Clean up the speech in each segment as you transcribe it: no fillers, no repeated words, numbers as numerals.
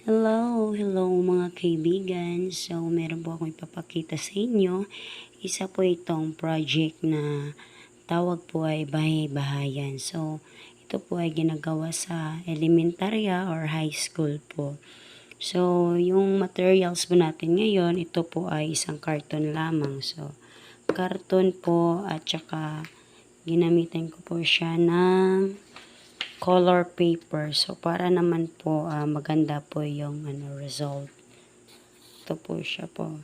Hello mga kaibigan. So, meron po akong ipapakita sa inyo. Isa po itong project na tawag po ay bahay-bahayan. So, ito po ay ginagawa sa elementarya or high school po. So, yung materials po natin ngayon, ito po ay isang karton lamang. So, karton po at saka ginamitan ko po siya ng color paper. So, para naman po maganda po yung result. Ito po siya po.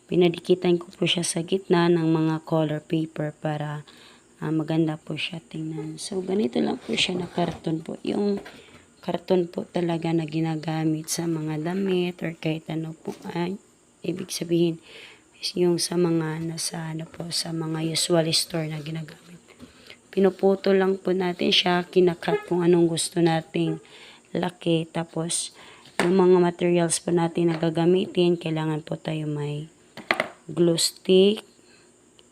Pinadikitan ko po siya sa gitna ng mga color paper para maganda po siya tingnan. So, ganito lang po siya na karton po. Yung karton po talaga na ginagamit sa mga damit or kahit ano po. Ibig sabihin, yung sa mga sa mga usual store na ginagamit. Pinuputo lang po natin siya, kinakat kung anong gusto nating laki. Tapos, yung mga materials po natin na gagamitin, kailangan po tayo may glue stick,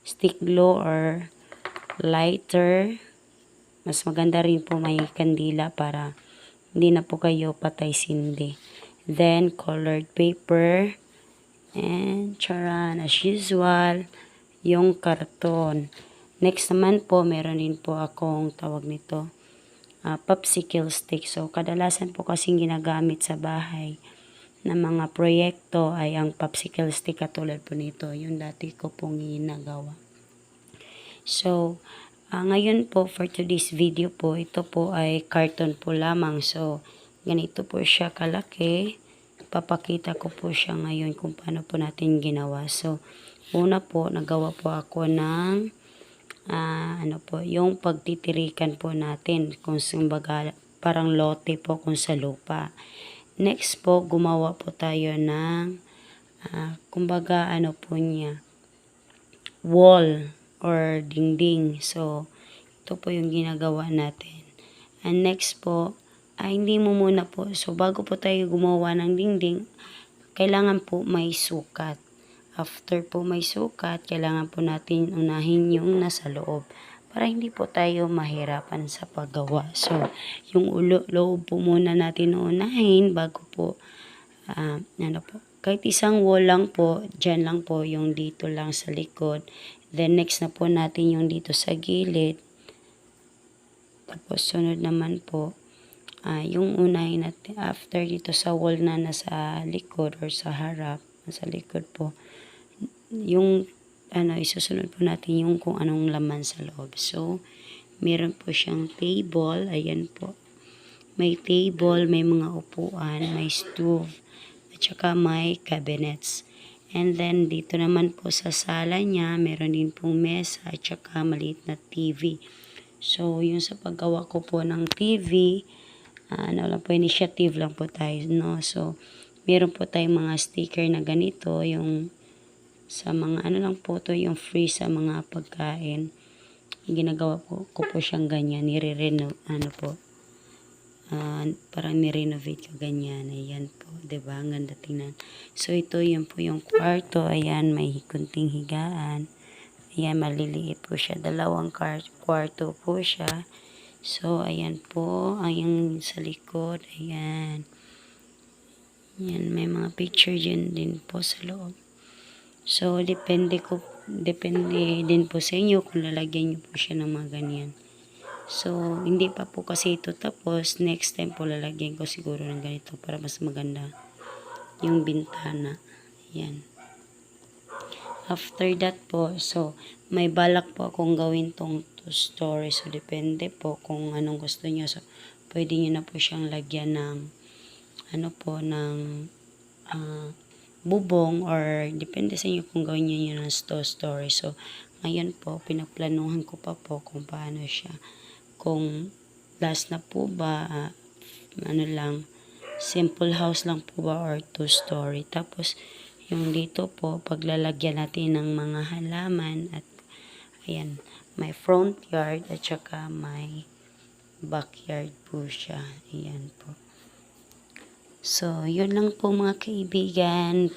stick glue or lighter. Mas maganda rin po may kandila para hindi na po kayo patay sindi. Then, colored paper. And, charan, as usual, yung karton. Next naman po, meron din po akong tawag nito, popsicle stick. So, kadalasan po kasing ginagamit sa bahay na mga proyekto ay ang popsicle stick katulad po nito. Yung dati ko pong ginagawa. So, ngayon po for today's video po, ito po ay carton po lamang. So, ganito po siya kalaki. Papakita ko po siya ngayon kung paano po natin ginawa. So, una po, nagawa po ako ng yung pagtitirikan po natin kung kumbaga parang lote po kung sa lupa. Next po, gumawa po tayo ng kumbaga po niya, wall or dingding. So, ito po yung ginagawa natin. And next po, hindi mo muna po. So, bago po tayo gumawa ng dingding, kailangan po may sukat. After po may sukat, kailangan po natin unahin yung nasa loob para hindi po tayo mahirapan sa paggawa. So, yung loob po muna natin unahin bago po, kahit isang wall lang po, dyan lang po yung dito lang sa likod. Then, next na po natin yung dito sa gilid. Tapos, sunod naman po, yung unahin natin after dito sa wall na nasa likod or sa harap, nasa likod po, yung isusunod po natin yung kung anong laman sa loob. So, meron po siyang table. Ayan po. May table, may mga upuan, may stove, at saka may cabinets. And then, dito naman po sa sala niya, meron din pong mesa at saka maliit na TV. So, yung sa paggawa ko po ng TV, lang po, initiative lang po tayo, no? So, meron po tayong mga sticker na ganito, yung sa mga lang po to, yung free sa mga pagkain. Ginagawa ko po siyang ganyan, parang nirenovate ko ganyan. Ayan po, 'di ba? Ang ganda tingnan. So, ito yun po yung kwarto. Ayan, may kunting higaan. Ayan, maliliit po siya. Dalawang kwarto po siya. So, ayan po, yung sa likod. Ayan. Ayan, may mga picture din po sa loob. So, depende din po sa inyo kung lalagyan nyo po siya ng mga ganyan. So, hindi pa po kasi ito tapos. Next time po lalagyan ko siguro ng ganito para mas maganda yung bintana. Ayan. After that po, so, may balak po akong gawin tong 2-story. So, depende po kung anong gusto nyo. So, pwede nyo na po siyang lagyan ng bubong or depende sa inyo kung gawin nyo yun ng 2-story. So, ngayon po, pinaplanuhan ko pa po kung paano siya. Kung last na po ba, simple house lang po ba or 2-story. Tapos, yung dito po, paglalagyan natin ng mga halaman at ayan, may front yard at saka may backyard po siya. Ayan po. So, yun lang po mga kaibigan.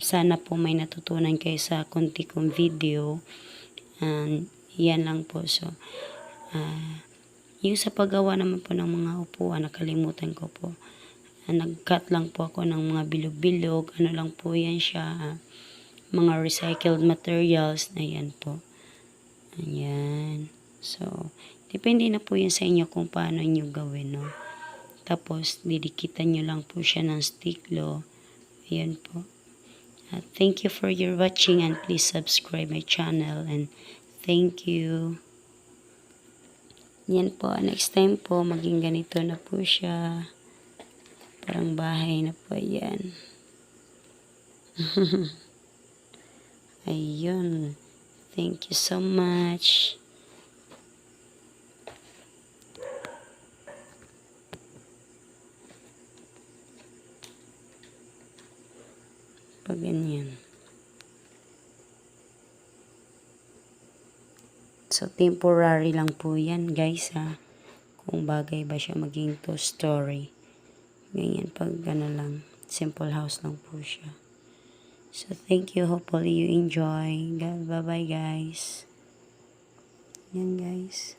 Sana po may natutunan kayo sa konti kong video. Yan lang po. So, yung sa paggawa naman po ng mga upuan, nakalimutan ko po. Nag-cut lang po ako ng mga bilog-bilog. Ano lang po yan siya. Mga recycled materials na yan po. Ayan. So, depende na po yan sa inyo kung paano nyo gawin, no? Tapos, didikitan nyo lang po siya ng stiklo. Ayan po. Thank you for your watching and please subscribe my channel and thank you. Yan po. Next time po, maging ganito na po siya. Parang bahay na po yan. Ayun. Thank you so much. Pag ganyan. So, temporary lang po yan, guys, ha. Kung bagay ba siya maging two-story. Ganyan, pag ano lang, simple house lang po siya. So, thank you. Hopefully, you enjoy. Bye-bye, guys. Yan, guys.